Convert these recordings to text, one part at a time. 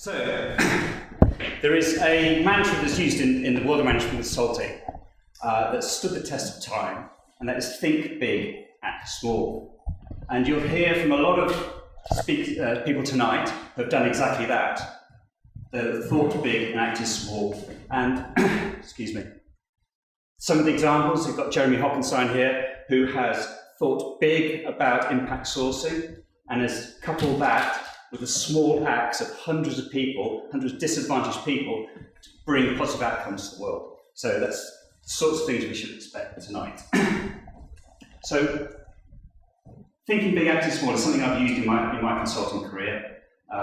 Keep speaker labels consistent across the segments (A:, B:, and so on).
A: So, there is a mantra that's used in the world of management consulting that stood the test of time, and that is think big, act small. And you'll hear from a lot of people tonight who have done exactly that. They've thought big and acted small. And, excuse me, some of the examples, we've got Jeremy Hockenstein here, who has thought big about impact sourcing and has coupled that with the small acts of hundreds of people, hundreds of disadvantaged people, to bring positive outcomes to the world. So that's the sorts of things we should expect tonight. So, thinking big, acting small is something I've used in my consulting career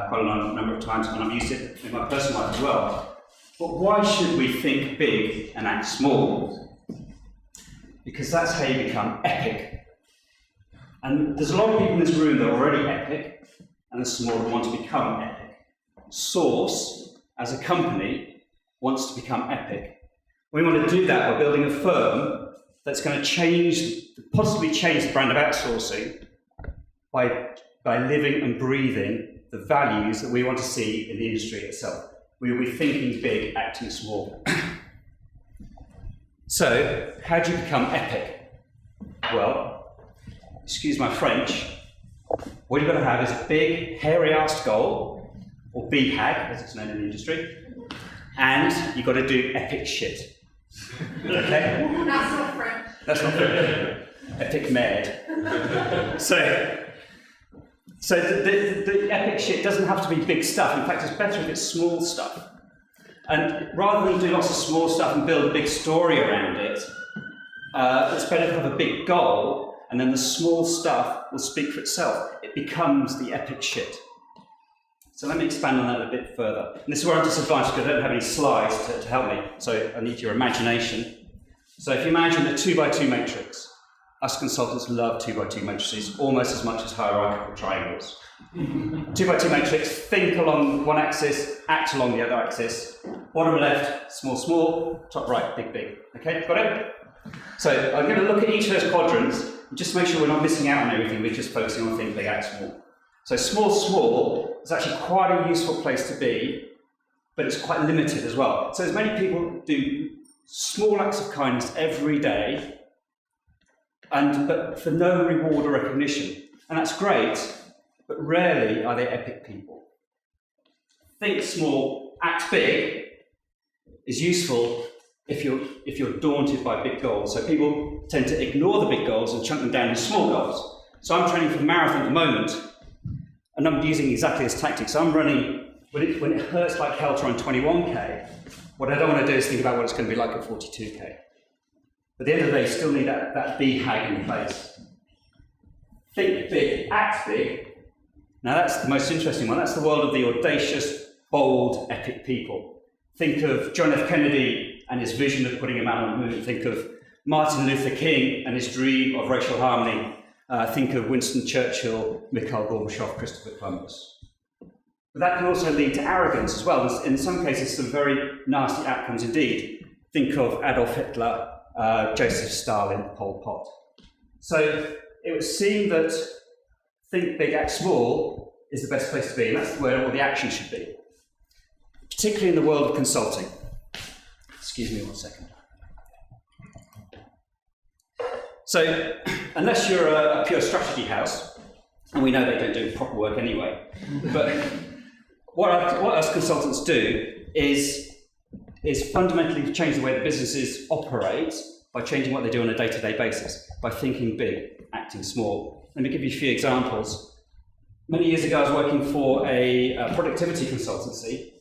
A: quite a number of times, and I've used it in my personal life as well. But why should we think big and act small? Because that's how you become epic. And there's a lot of people in this room that are already epic, and there's some more that want to become epic. Source, as a company, wants to become epic. We want to do that by building a firm that's going to possibly change the brand of outsourcing by living and breathing the values that we want to see in the industry itself. We will be thinking big, acting small. So, how do you become epic? Well, excuse my French, what you've got to have is a big, hairy-assed goal, or BHAG, as it's known in the industry, and you've got to do epic shit. Okay?
B: That's not French.
A: That's not French. Epic mad. So the epic shit doesn't have to be big stuff. In fact, it's better if it's small stuff. And rather than do lots of small stuff and build a big story around it, it's better to have a big goal, and then the small stuff will speak for itself. It becomes the epic shit. So let me expand on that a bit further. And this is where I'm disadvantaged because I don't have any slides to help me, so I need your imagination. So if you imagine a 2x2 matrix, us consultants love 2x2 matrices almost as much as hierarchical triangles. 2x2 matrix, think along one axis, act along the other axis. Bottom left, small, small. Top right, big, big. Okay, got it? So I'm going to look at each of those quadrants and just make sure we're not missing out on everything. We're just focusing on think big, act small. So small, small is actually quite a useful place to be, but it's quite limited as well. So as many people do small acts of kindness every day, but for no reward or recognition. And that's great, but rarely are they epic people. Think small, act big is useful if you're daunted by big goals. So people tend to ignore the big goals and chunk them down into small goals. So I'm training for the marathon at the moment, and I'm using exactly this tactic. So I'm running, when it hurts like hell to run 21k, what I don't want to do is think about what it's going to be like at 42k. But at the end of the day, you still need that BHAG in place. Think big, act big. Now that's the most interesting one. That's the world of the audacious, bold, epic people. Think of John F. Kennedy and his vision of putting a man on the moon. Think of Martin Luther King and his dream of racial harmony. Think of Winston Churchill, Mikhail Gorbachev, Christopher Columbus. But that can also lead to arrogance as well. In some cases, some very nasty outcomes indeed. Think of Adolf Hitler, Joseph Stalin, Pol Pot. So it would seem that think big, act small is the best place to be, and that's where all the action should be, particularly in the world of consulting. Excuse me one second. So, unless you're a pure strategy house, and we know they don't do proper work anyway, but what us consultants do is fundamentally change the way the businesses operate by changing what they do on a day-to-day basis, by thinking big, acting small. Let me give you a few examples. Many years ago, I was working for a productivity consultancy,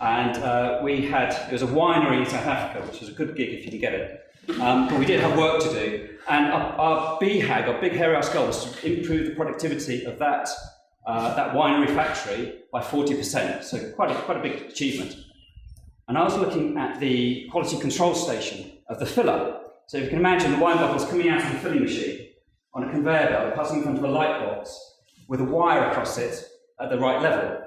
A: and it was a winery in South Africa, which was a good gig if you can get it. But we did have work to do, and our BHAG, our big hairy-ass goal, was to improve the productivity of that winery factory by 40%, so quite a big achievement. And I was looking at the quality control station of the filler. So if you can imagine the wine bottles coming out of the filling machine on a conveyor belt, passing in front of a light box with a wire across it at the right level.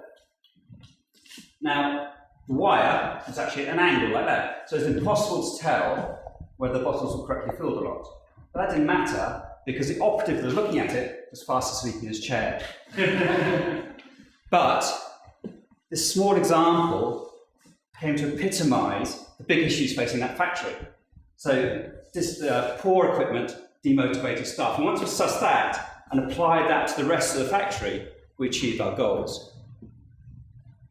A: Now, the wire is actually at an angle like that, so it's impossible to tell whether the bottles were correctly filled or not. But that didn't matter because the operative that was looking at it was fast asleep in his chair. But this small example came to epitomise the big issues facing that factory. So this poor equipment, demotivated staff. And once we sussed that and applied that to the rest of the factory, we achieved our goals.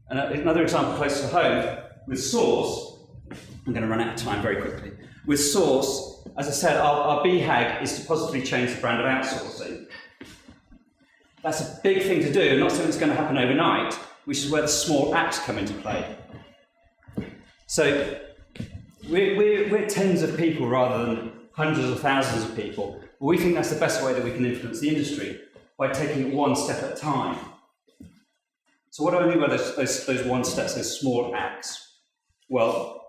A: And another example close to home, with Source, I'm going to run out of time very quickly. With Source, as I said, our BHAG is to positively change the brand of outsourcing. That's a big thing to do, not something that's going to happen overnight, which is where the small acts come into play. So we're tens of people rather than hundreds of thousands of people. But we think that's the best way that we can influence the industry, by taking it one step at a time. So what do I mean by those one steps, those small acts? Well,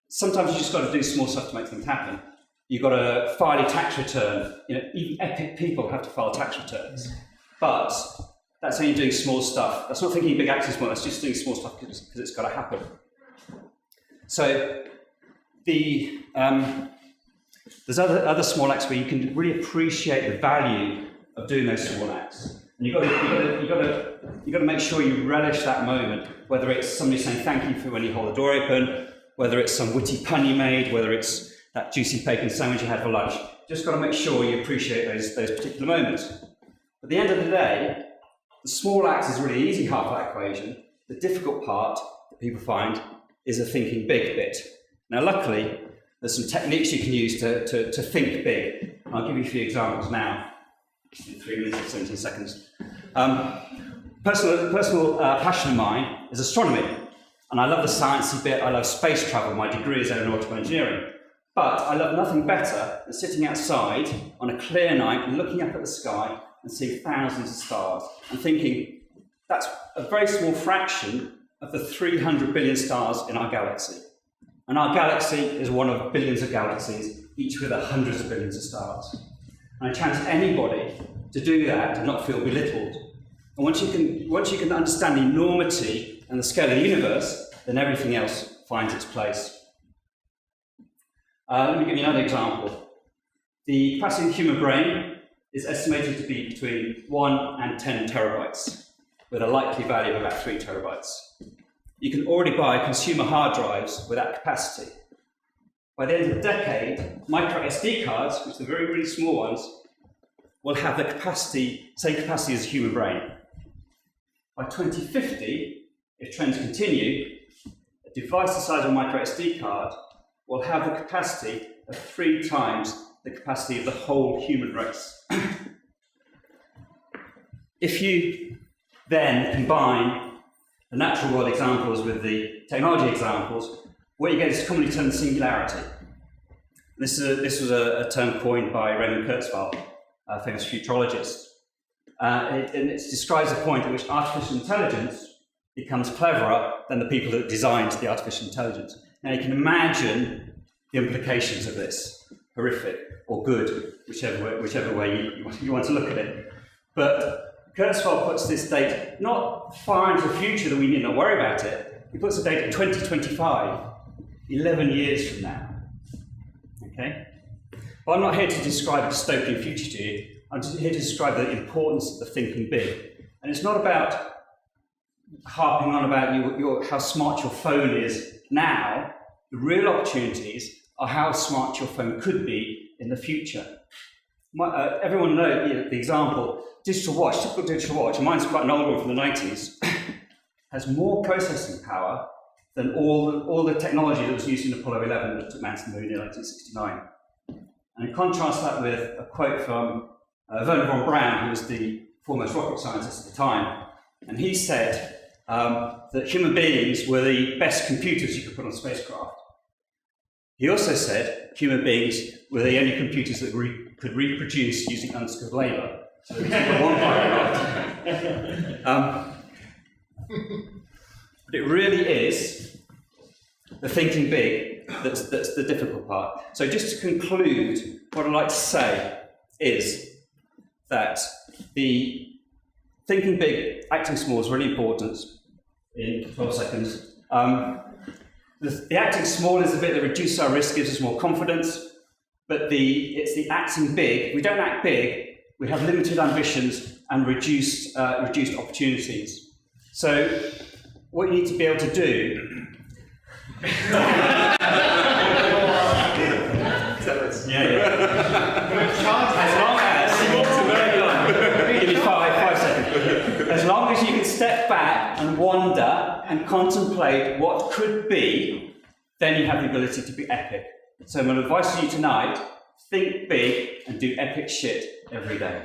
A: sometimes you just got to do small stuff to make things happen. You've got to file a tax return. Even epic people have to file tax returns. But that's only doing small stuff. That's not thinking big acts is small, that's just doing small stuff because it's got to happen. So there's other small acts where you can really appreciate the value of doing those small acts. And you've got to make sure you relish that moment, whether it's somebody saying thank you for when you hold the door open, whether it's some witty pun you made, whether it's that juicy bacon sandwich you had for lunch. Just got to make sure you appreciate those particular moments. At the end of the day, the small acts is really easy half of that equation. The difficult part that people find is the thinking big bit. Now, luckily, there's some techniques you can use to think big. I'll give you a few examples now, in 3 minutes and 17 seconds. Personal passion of mine is astronomy, and I love the sciencey bit. I love space travel. My degree is aeronautical engineering. But I love nothing better than sitting outside on a clear night and looking up at the sky and seeing thousands of stars and thinking that's a very small fraction of the 300 billion stars in our galaxy. And our galaxy is one of billions of galaxies, each with hundreds of billions of stars. And I challenge anybody to do that and not feel belittled. And once you can understand the enormity and the scale of the universe, then everything else finds its place. Let me give you another example. The capacity of the human brain is estimated to be between 1 and 10 terabytes, with a likely value of about 3 terabytes. You can already buy consumer hard drives with that capacity. By the end of the decade, micro SD cards, which are very, really small ones, will have the same capacity as a human brain. By 2050, if trends continue, a device the size of a micro SD card will have the capacity of 3 times the capacity of the whole human race. If you then combine the natural world examples with the technology examples, what you get is commonly termed singularity. This was a term coined by Raymond Kurzweil, a famous futurologist. It describes a point at which artificial intelligence becomes cleverer than the people that designed the artificial intelligence. Now you can imagine the implications of this, horrific or good, whichever way you want to look at it. But Kurzweil puts this date not far into the future that we need not worry about it. He puts the date at 2025, 11 years from now. Okay? But I'm not here to describe a dystopian future to you. I'm just here to describe the importance of thinking big. And it's not about harping on about how smart your phone is now. The real opportunities are how smart your phone could be in the future. Everyone knows the example, typical digital watch, mine's quite an old one from the 90s, has more processing power than all the technology that was used in Apollo 11 that took man to the moon in 1969. And in contrast that with a quote from Werner von Braun, who was the foremost rocket scientist at the time, and he said that human beings were the best computers you could put on spacecraft. He also said human beings were the only computers that could reproduce using unskilled labour. So it's one part. But it really is the thinking big that's the difficult part. So just to conclude, what I'd like to say is that the thinking big, acting small is really important in 12 seconds. The acting small is the bit that reduces our risk, gives us more confidence, but it's the acting big. We don't act big, we have limited ambitions and reduced opportunities. So what you need to be able to do. Give me 5 seconds. As long as you can step back and wonder and contemplate what could be, then you have the ability to be epic. So my advice to you tonight, think big and do epic shit every day.